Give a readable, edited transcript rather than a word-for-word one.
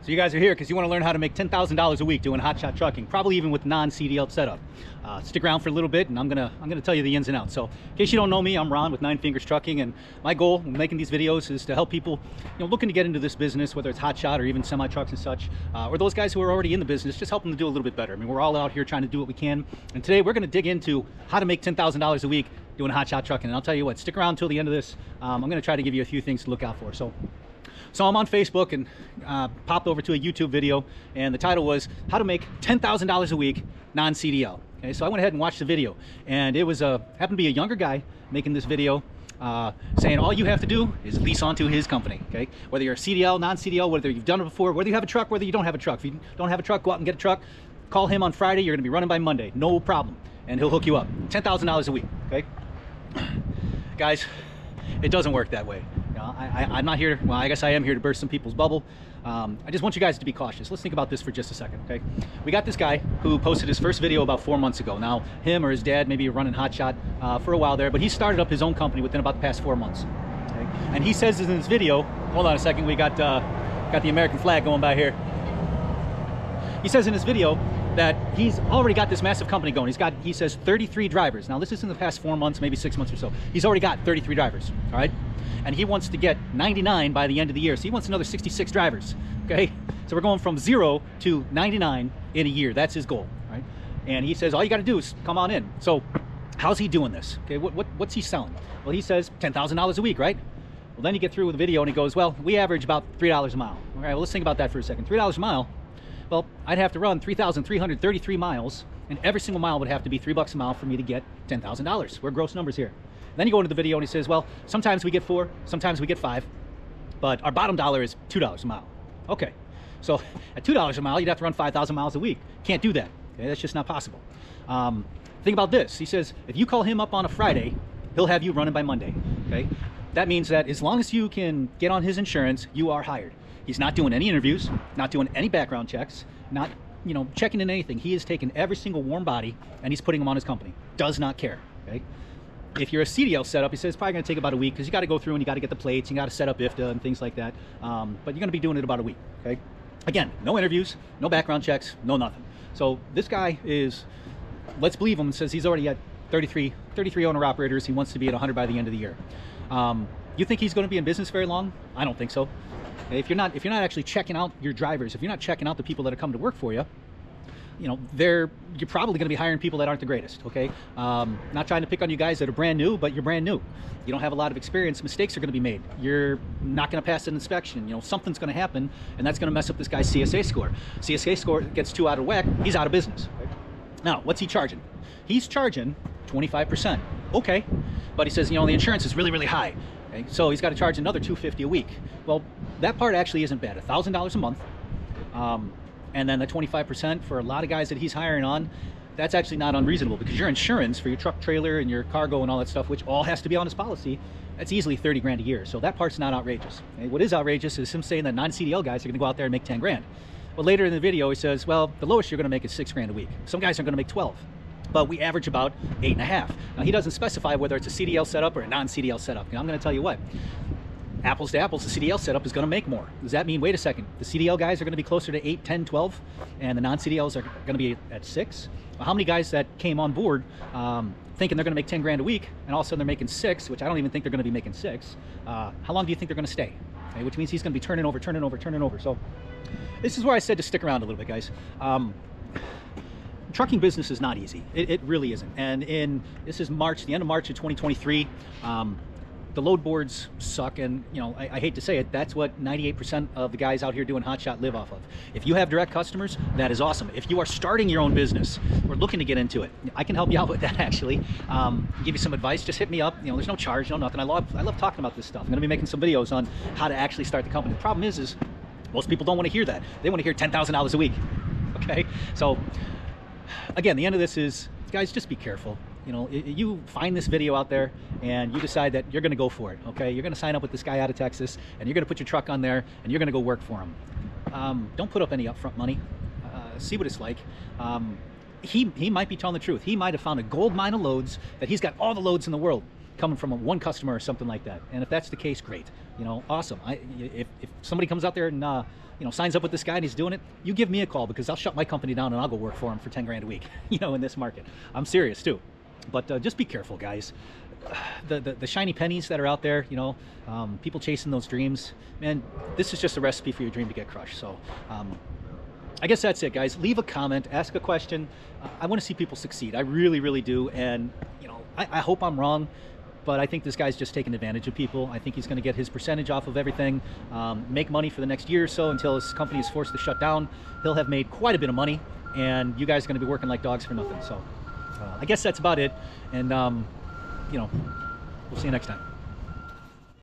So you guys are here because you want to learn how to make $10,000 a week doing hotshot trucking, probably even with non-CDL setup. Stick around for a little bit, and I'm gonna tell you the ins and outs. So in case you don't know me, I'm Ron with 9 Fingers Trucking, and my goal in making these videos is to help people, looking to get into this business, whether it's hotshot or even semi trucks and such, or those guys who are already in the business, just help them to do a little bit better. I mean, we're all out here trying to do what we can, and today we're going to dig into how to make $10,000 a week doing hotshot trucking. And I'll tell you what, stick around until the end of this. I'm going to try to give you a few things to look out for. So I'm on Facebook and popped over to a YouTube video, and the title was how to make $10,000 a week non-CDL. Okay, so I went ahead and watched the video, and it was happened to be a younger guy making this video, saying all you have to do is lease onto his company. Okay, whether you're a CDL, non-CDL, whether you've done it before, whether you have a truck, whether you don't have a truck. If you don't have a truck, go out and get a truck. Call him on Friday. You're going to be running by Monday, no problem, and he'll hook you up. $10,000 a week. Okay, guys, it doesn't work that way. I'm not here, well, I guess I am here to burst some people's bubble. I just want you guys to be cautious. Let's think about this for just a second, okay? We got this guy who posted his first video about 4 months ago. Now, him or his dad maybe running hotshot for a while there, but he started up his own company within about the past 4 months. Okay? And he says in this video, hold on a second, we got the American flag going by here. He says in this video that he's already got this massive company going. He says 33 drivers. Now, this is in the past 4 months, maybe 6 months or so. He's already got 33 drivers, all right? And he wants to get 99 by the end of the year. So he wants another 66 drivers, okay? So we're going from 0 to 99 in a year. That's his goal, right? And he says, all you got to do is come on in. So how's he doing this? Okay, what's he selling? Well, he says $10,000 a week, right? Well, then you get through with the video and he goes, well, we average about $3 a mile. All right, well, let's think about that for a second. $3 a mile, well, I'd have to run 3,333 miles, and every single mile would have to be $3 a mile for me to get $10,000. We're gross numbers here. Then you go into the video and he says, well, sometimes we get 4, sometimes we get 5, but our bottom dollar is $2 a mile. Okay, so at $2 a mile, you'd have to run 5,000 miles a week. Can't do that. Okay, that's just not possible. Think about this. He says, if you call him up on a Friday, he'll have you running by Monday. Okay, that means that as long as you can get on his insurance, you are hired. He's not doing any interviews, not doing any background checks, not checking in anything. He is taking every single warm body and he's putting them on his company. Does not care. Okay. If you're a CDL setup, he says it's probably going to take about a week because you got to go through and you got to get the plates, you got to set up IFTA and things like that. But you're going to be doing it about a week. Okay. Again, no interviews, no background checks, no nothing. So this guy is, let's believe him, says he's already at 33 owner operators. He wants to be at 100 by the end of the year. You think he's going to be in business very long? I don't think so. If you're not actually checking out your drivers, if you're not checking out the people that are coming to work for you, you're probably going to be hiring people that aren't the greatest. Okay, not trying to pick on you guys that are brand new, but you're brand new. You don't have a lot of experience. Mistakes are going to be made. You're not going to pass an inspection. Something's going to happen, and that's going to mess up this guy's CSA score. CSA score gets too out of whack, he's out of business. Right? Now, what's he charging? He's charging 25%. Okay, but he says the insurance is really, really high. Okay? So he's got to charge another $250 a week. Well, that part actually isn't bad. $1,000 a month. And then the 25% for a lot of guys that he's hiring on, that's actually not unreasonable because your insurance for your truck, trailer, and your cargo and all that stuff, which all has to be on his policy, that's easily 30 grand a year. So that part's not outrageous. Okay? What is outrageous is him saying that non-CDL guys are going to go out there and make 10 grand. Well, later in the video, he says, well, the lowest you're going to make is 6 grand a week. Some guys are going to make 12, but we average about 8.5. Now, he doesn't specify whether it's a CDL setup or a non-CDL setup. And I'm going to tell you what. Apples to apples, the CDL setup is going to make more. Does that mean, wait a second, the CDL guys are going to be closer to 8, 10, 12, and the non-CDLs are going to be at 6? Well, how many guys that came on board thinking they're going to make 10 grand a week, and all of a sudden they're making 6, which I don't even think they're going to be making 6, how long do you think they're going to stay? Okay, which means he's going to be turning over. So this is where I said to stick around a little bit, guys. Trucking business is not easy. It really isn't. And this is March, the end of March of 2023. The load boards suck, and I hate to say it, that's what 98% of the guys out here doing hotshot live off of. If you have direct customers, that is awesome. If you are starting your own business or looking to get into it, I can help you out with that actually. Give you some advice, just hit me up. There's no charge, no nothing. I love talking about this stuff. I'm gonna be making some videos on how to actually start the company. The problem is most people don't want to hear that. They want to hear $10,000 a week. Okay, so again, the end of this is, guys, just be careful. You find this video out there and you decide that you're going to go for it. Okay, you're going to sign up with this guy out of Texas and you're going to put your truck on there and you're going to go work for him. Don't put up any upfront money. See what it's like. He might be telling the truth. He might have found a gold mine of loads, that he's got all the loads in the world. coming from one customer or something like that. And if that's the case, great. You know, awesome. If somebody comes out there and you know, signs up with this guy and he's doing it, you give me a call, because I'll shut my company down and I'll go work for him for 10 grand a week. You know, in this market, I'm serious too. But just be careful, guys. The shiny pennies that are out there, you know, people chasing those dreams, man, this is just a recipe for your dream to get crushed. So I guess that's it, guys. Leave a comment, ask a question. I want to see people succeed. I really, really do. And, you know, I hope I'm wrong, but I think this guy's just taking advantage of people. I think he's going to get his percentage off of everything, make money for the next year or so until his company is forced to shut down. He'll have made quite a bit of money, and you guys are going to be working like dogs for nothing. So I guess that's about it. And, you know, we'll see you next time.